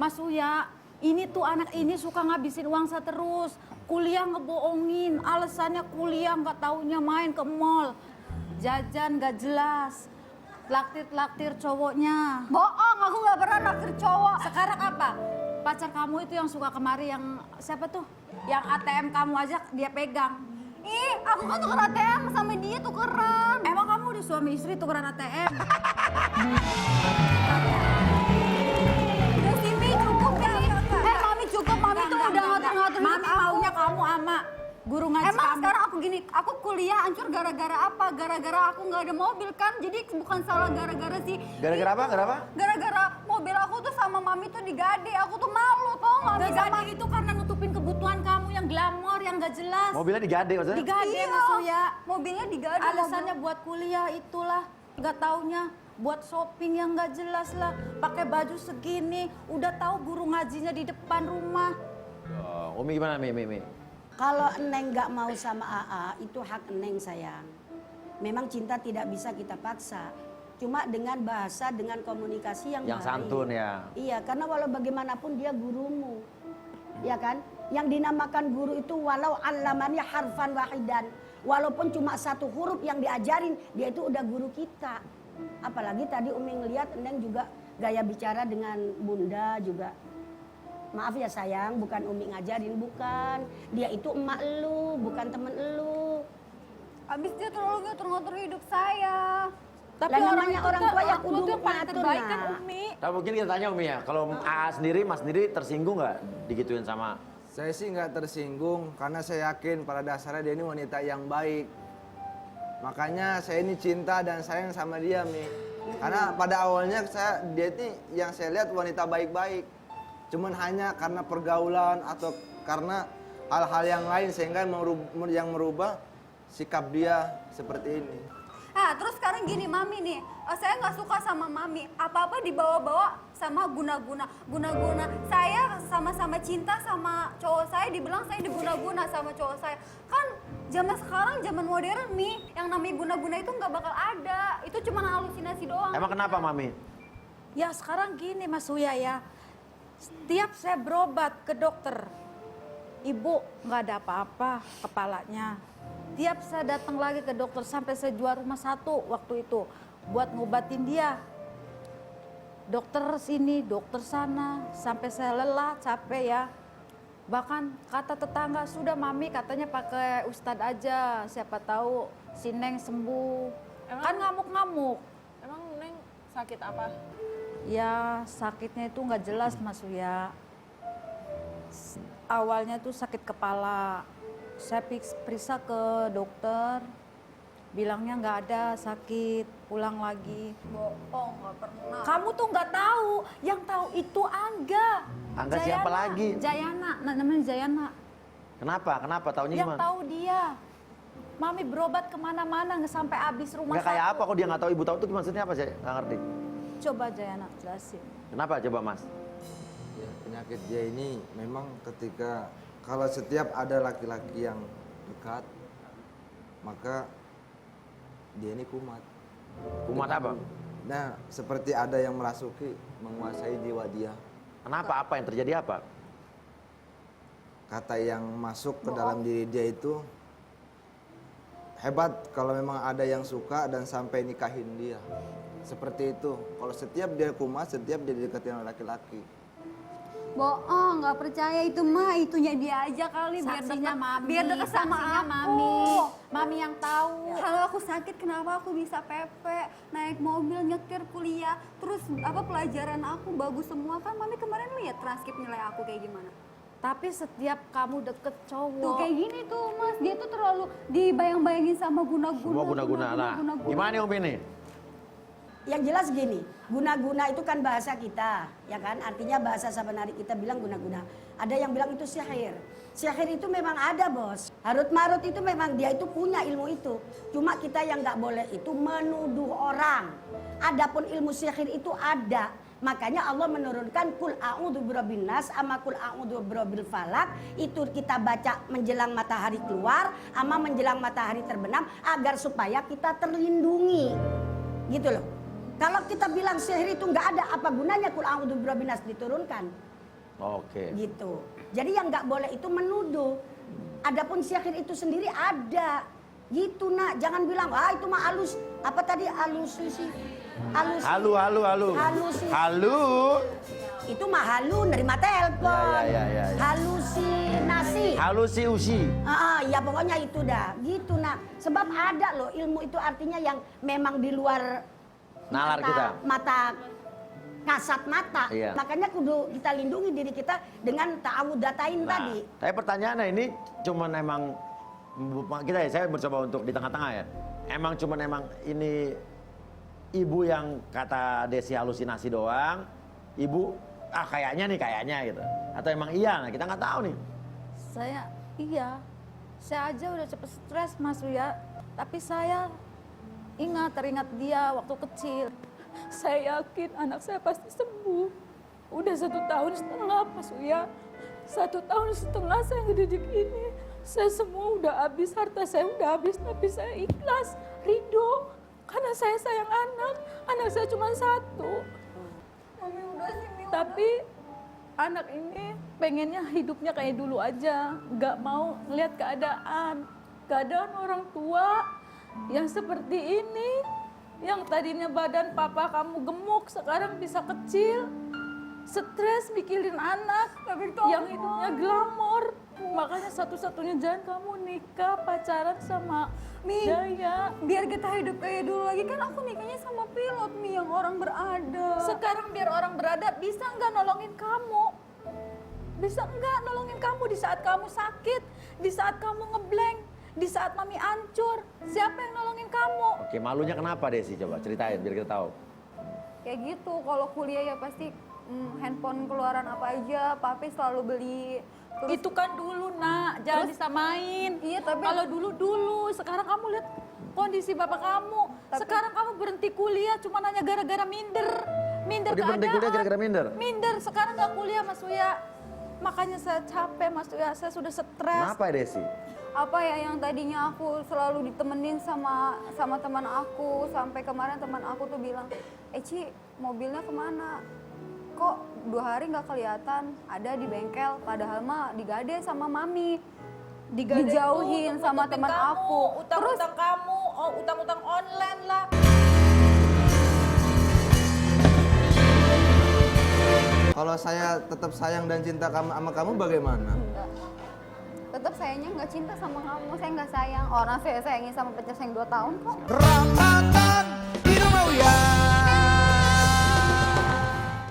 Mas Uya, ini tuh anak ini suka ngabisin uang saya terus. Kuliah ngebohongin, alasannya kuliah nggak taunya main ke mall. Jajan nggak jelas. Traktir-traktir cowoknya. Bohong, aku nggak pernah naktir cowok. Sekarang apa? Pacar kamu itu yang suka kemari yang siapa tuh? Yang ATM kamu aja dia pegang. Ih, aku kan tukeran ATM sama dia tukeran. Emang kamu udah suami istri tukeran ATM? Udah sih, Mi, cukup ya. Mami cukup, Mami tuh udah ngatur-ngatur hidup Mami maunya kamu sama guru ngaji Emang kamu. sekarang aku gini, aku kuliah hancur gara-gara apa? Gara-gara aku nggak ada mobil kan, jadi bukan salah gara-gara sih. Gara-gara apa? Kenapa? Gara-gara mobil aku tuh sama Mami tuh digade, aku tuh malu tau nggak? Gak jadi itu karena nutupin kebutuhan kamu yang glamor, yang gak jelas. Mobilnya digade maksudnya? Digade Iya, Mas Uya. mobilnya digade. Alasannya buat kuliah itulah, gak taunya buat shopping yang gak jelas lah. Pakai baju segini, udah tahu guru ngajinya di depan rumah. Umi gimana Mi? Kalau Neng nggak mau sama AA, itu hak Neng sayang. Memang cinta tidak bisa kita paksa. Cuma dengan bahasa, dengan komunikasi yang baik. Santun ya. Iya, karena walau bagaimanapun dia gurumu. Ya kan? Yang dinamakan guru itu walau alamannya harfan wahidan. Walaupun cuma satu huruf yang diajarin, dia itu udah guru kita. Apalagi tadi Umi ngeliat Neng juga gaya bicara dengan Bunda juga. Maaf ya sayang, bukan Umi ngajarin, bukan. Dia itu emak lu, bukan temen lu. Abis dia terlalu ngatur-ngatur hidup saya. Tapi Lah namanya orang tua ya itu kudu yang paling ngatur, terbaik kan Nak. Umi. Tapi mungkin kita tanya Umi ya, kalau AA sendiri, Mas sendiri tersinggung nggak digituin sama? Saya sih nggak tersinggung karena saya yakin pada dasarnya dia ini wanita yang baik. Makanya saya ini cinta dan sayang sama dia, Mi. Karena pada awalnya dia ini yang saya lihat wanita baik-baik. Cuman hanya karena pergaulan atau karena hal-hal yang lain sehingga yang merubah sikap dia seperti ini. Ah, terus sekarang gini Mami nih, saya nggak suka sama Mami. Apa-apa dibawa-bawa sama guna-guna. Guna-guna. Saya sama-sama cinta sama cowok saya, dibilang saya diguna-guna sama cowok saya. Kan zaman sekarang, zaman modern nih, yang namanya guna-guna itu nggak bakal ada. Itu cuma halusinasi doang. Emang kenapa Mami? Ya sekarang gini Mas Uya ya. Setiap saya berobat ke dokter, ibu nggak ada apa-apa kepalanya. Tiap saya datang lagi ke dokter sampai saya jual rumah satu waktu itu buat ngobatin dia. Dokter sini, dokter sana, sampai saya lelah, capek ya. Bahkan kata tetangga, sudah Mami katanya pakai Ustadz aja, siapa tahu si Neng sembuh. Kan ngamuk-ngamuk. Emang Neng sakit apa? Ya sakitnya itu nggak jelas Mas Uya. Awalnya tuh sakit kepala. Saya periksa ke dokter, bilangnya nggak ada sakit, pulang lagi. Bohong, nggak pernah. Kamu tuh nggak tahu, yang tahu itu Angga. Angga siapa lagi? Jayana, namanya Jayana. Kenapa? Taunya Yang gimana? tahu dia. Mami berobat kemana-mana nggak sampai habis rumah Nggak kayak satu. apa kok dia nggak tahu, ibu tahu tuh maksudnya apa sih? Nggak ngerti. Coba Jayana jelasin. Kenapa coba Mas? Ya, penyakit dia ini memang ketika kalau setiap ada laki-laki yang dekat, maka dia ini kumat. Kumat apa? Nah, seperti ada yang merasuki, menguasai jiwa dia. Kenapa? Apa yang terjadi apa? Kata yang masuk ke dalam diri dia itu hebat kalau memang ada yang suka dan sampai nikahin dia. Seperti itu. Kalau setiap dia kumat, setiap dia didekatin oleh laki-laki. Bohong, nggak percaya itu mah, itunya dia aja kali Saksinya Mami, biar dekat sama saksinya aku. Mami. Mami yang tahu. Kalau aku sakit kenapa aku bisa pepe, naik mobil, nyetir, kuliah, terus pelajaran aku bagus semua kan. Mami kemarin lihat transkrip nilai aku kayak gimana. Tapi setiap kamu deket cowok. Tuh kayak gini tuh Mas, dia tuh terlalu dibayang-bayangin sama guna-guna. Semua guna-guna. Nah, gimana nih Umi nih? Yang jelas gini, guna-guna itu kan bahasa kita, ya kan? Artinya bahasa Sabanari kita bilang guna-guna. Ada yang bilang itu sihir. Sihir itu memang ada, Bos. Harut marut itu memang dia itu punya ilmu itu. Cuma kita yang nggak boleh itu menuduh orang. Adapun ilmu sihir itu ada. Makanya Allah menurunkan kul a'udzu birabbin nas ama kul a'udzu birabbil falak, itu kita baca menjelang matahari keluar ama menjelang matahari terbenam agar supaya kita terlindungi. Gitu loh. Kalau kita bilang sihir itu nggak ada, apa gunanya kul a'udzu birabbin nas diturunkan? Oke. Gitu. Jadi yang nggak boleh itu menuduh. Adapun sihir itu sendiri ada. Gitu nak, jangan bilang itu mah halus. Apa tadi halusinasi? Halu. Halusi. Halu. Itu mah halu nerima telepon. Ya. Halusinasi. Halusi usi. Ya pokoknya itu dah. Gitu nak. Sebab ada loh ilmu itu artinya yang memang di luar Nalar kita. mata kasat mata. Iya. Makanya kudu kita lindungi diri kita dengan ta'awudatain tadi. Tapi pertanyaannya ini cuman emang saya mencoba untuk di tengah-tengah ya. Emang ini ibu yang kata Desi halusinasi doang. Ibu kayaknya gitu. Atau emang iya? Nah, kita nggak tahu nih. Iya. Saya aja udah cepet stres Mas Uya. Tapi saya teringat dia waktu kecil. Saya yakin anak saya pasti sembuh. Udah 1 tahun setengah Mas Uya. 1 tahun setengah saya ngedidik ini. Saya semua udah habis, harta saya udah habis. Tapi saya ikhlas, ridho. Karena saya sayang anak. Anak saya cuma 1. Mami udah sih, Mi. Tapi anak ini pengennya hidupnya kayak dulu aja. Gak mau ngeliat keadaan orang tua yang seperti ini. Yang tadinya badan papa kamu gemuk, sekarang bisa kecil. Stres mikirin anak, yang hidupnya glamor. Makanya satu-satunya jalan kamu nikah, pacaran sama Mi, Jaya. biar kita hidup kayak dulu lagi, kan aku nikahnya sama pilot, Mi, yang orang berada. Sekarang biar orang berada, bisa nggak nolongin kamu? Bisa nggak nolongin kamu di saat kamu sakit, di saat kamu ngeblank, di saat mami hancur? Siapa yang nolongin kamu? Oke, malunya kenapa Desi? Coba ceritain biar kita tahu. Kayak gitu, kalau kuliah ya pasti handphone keluaran apa aja, papi selalu beli. Terus, Itu kan dulu nak, jangan disamain. Iya, tapi- kalau dulu, sekarang kamu lihat kondisi bapak kamu. Sekarang kamu berhenti kuliah cuma hanya gara-gara minder. Minder Oh, dia berhenti keadaan. kuliah gara-gara minder? Minder, sekarang nggak kuliah Mas Uya. Makanya saya capek Mas Uya, saya sudah stres. Kenapa ya Desi? apa ya yang tadinya aku selalu ditemenin sama teman aku, sampai kemarin teman aku tuh bilang, Ci, mobilnya kemana? Kok 2 hari nggak kelihatan? Ada di bengkel, padahal mah digade sama mami. Dijauhin sama teman aku. Utang-utang kamu, utang-utang online lah. Kalau saya tetap sayang dan cinta sama kamu bagaimana? Enggak. Tetap sayangnya nggak cinta sama kamu, saya nggak sayang. Orang saya sayangin sama pacar saya yang 2 tahun kok. Ramadan di rumah Uya.